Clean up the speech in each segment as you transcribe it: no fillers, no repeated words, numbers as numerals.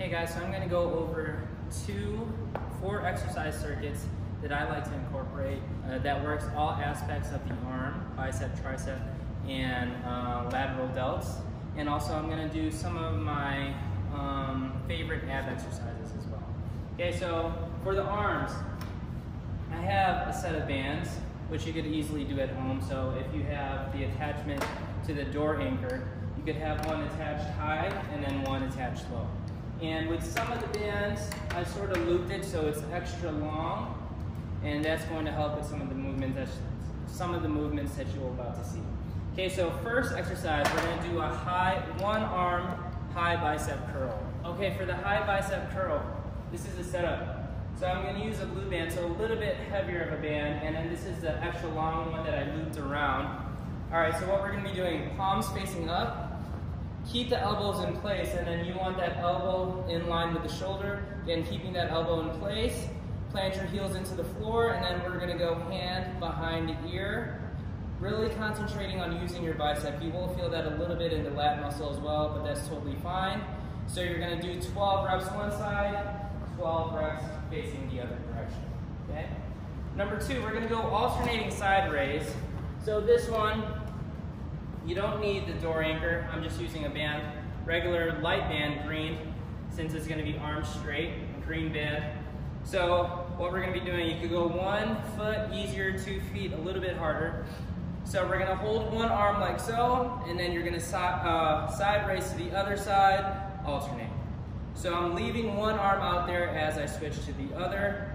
Hey guys, so I'm going to go over four exercise circuits that I like to incorporate that works all aspects of the arm, bicep, tricep, and lateral delts. And also I'm going to do some of my favorite ab exercises as well. Okay, so for the arms, I have a set of bands, which you could easily do at home. So if you have the attachment to the door anchor, you could have one attached high and then one attached low. And with some of the bands, I sort of looped it so it's extra long, and that's going to help with some of the movements that you're about to see. Okay, so first exercise, we're going to do a one arm high bicep curl. Okay, for the high bicep curl, this is the setup. So I'm going to use a blue band, so a little bit heavier of a band, and then this is the extra long one that I looped around. All right, so what we're going to be doing, palms facing up. Keep the elbows in place, and then you want that elbow in line with the shoulder. Again, keeping that elbow in place. Plant your heels into the floor, and then we're going to go hand behind the ear. Really concentrating on using your bicep. You will feel that a little bit in the lat muscle as well, but that's totally fine. So you're going to do 12 reps one side, 12 reps facing the other direction. Okay? Number two, we're going to go alternating side raise. So this one, you don't need the door anchor. I'm just using a band, regular light band, green, since it's going to be arms straight, green band. So what we're going to be doing, you could go 1 foot easier, 2 feet a little bit harder. So we're going to hold one arm like so, and then you're going to side raise to the other side, alternate. So I'm leaving one arm out there as I switch to the other.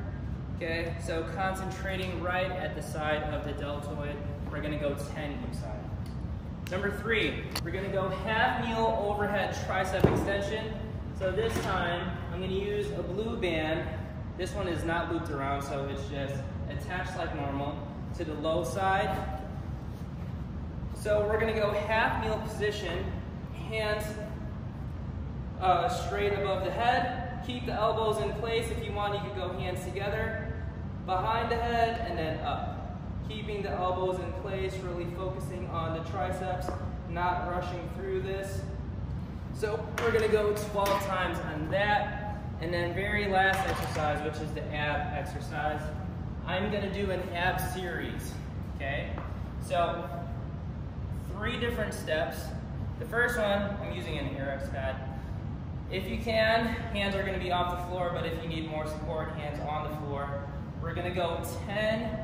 Okay, so concentrating right at the side of the deltoid. We're going to go 10 each side. Number three, we're going to go half kneel overhead tricep extension. So this time, I'm going to use a blue band. This one is not looped around, so it's just attached like normal to the low side. So we're going to go half kneel position, hands straight above the head. Keep the elbows in place. If you want, you could go hands together, behind the head, and then up. Keeping the elbows in place, really focusing on the triceps, not rushing through this. So we're going to go 12 times on that. And then very last exercise, which is the ab exercise, I'm going to do an ab series. Okay? So 3 different steps. The first one, I'm using an AirX pad. If you can, hands are going to be off the floor, but if you need more support, hands on the floor. We're going to go 10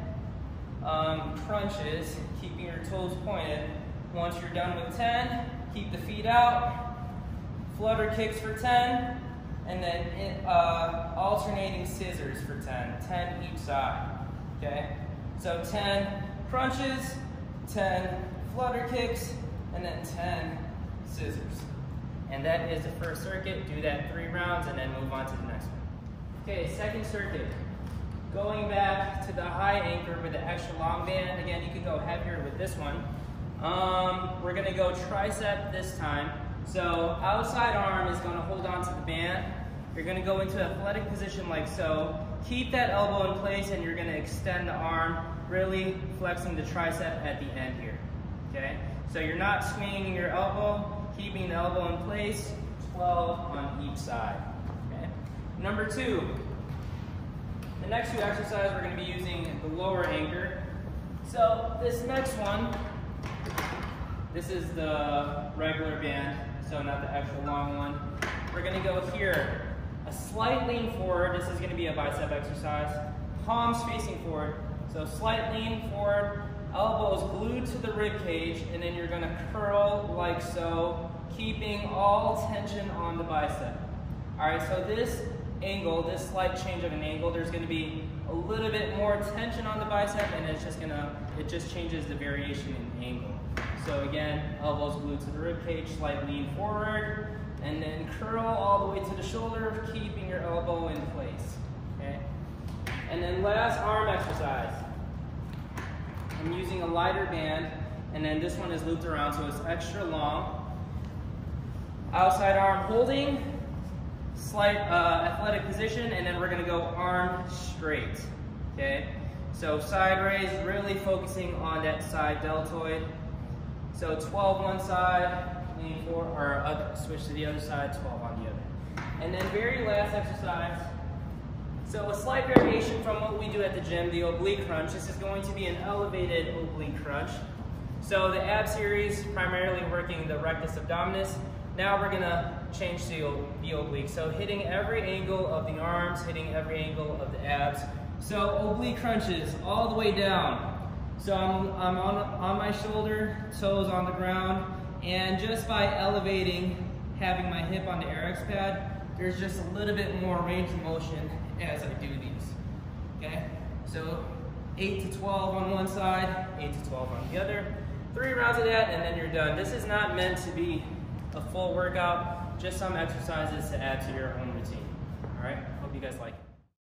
crunches, keeping your toes pointed. Once you're done with 10, keep the feet out, flutter kicks for 10, and then alternating scissors for 10 each side, okay? So 10 crunches, 10 flutter kicks, and then 10 scissors. And that is the first circuit. Do that 3 rounds and then move on to the next one. Okay, second circuit. Going back to the high anchor with the extra long band. Again, you could go heavier with this one. We're going to go tricep this time. So outside arm is going to hold on to the band. You're going to go into athletic position like so. Keep that elbow in place, and you're going to extend the arm, really flexing the tricep at the end here. Okay? So you're not swinging your elbow, keeping the elbow in place, 12 on each side. Okay? Number 2. The next 2 exercises, we're going to be using the lower anchor. So this next one, this is the regular band, so not the extra long one. We're going to go here, a slight lean forward. This is going to be a bicep exercise. Palms facing forward. So slight lean forward, elbows glued to the rib cage, and then you're going to curl like so, keeping all tension on the bicep. All right, so this angle, this slight change of an angle, there's going to be a little bit more tension on the bicep, and it just changes the variation in angle. So again, elbows glued to the rib cage, slight lean forward, and then curl all the way to the shoulder, keeping your elbow in place. Okay? And then last arm exercise. I'm using a lighter band, and then this one is looped around, so it's extra long. Outside arm holding, slight athletic position, and then we're going to go arm straight. Okay, so side raise, really focusing on that side deltoid. So 12 one side, lean forward, or switch to the other side, 12 on the other. And then very last exercise, so a slight variation from what we do at the gym, the oblique crunch. This is going to be an elevated oblique crunch. So the ab series, primarily working the rectus abdominis. Now we're gonna change to the oblique. So hitting every angle of the arms, hitting every angle of the abs. So oblique crunches all the way down. So I'm on my shoulder, toes on the ground, and just by elevating, having my hip on the RX pad, there's just a little bit more range of motion as I do these, okay? So 8 to 12 on one side, 8 to 12 on the other. 3 rounds of that, and then you're done. This is not meant to be a full workout, just some exercises to add to your own routine, all right? Hope you guys like it.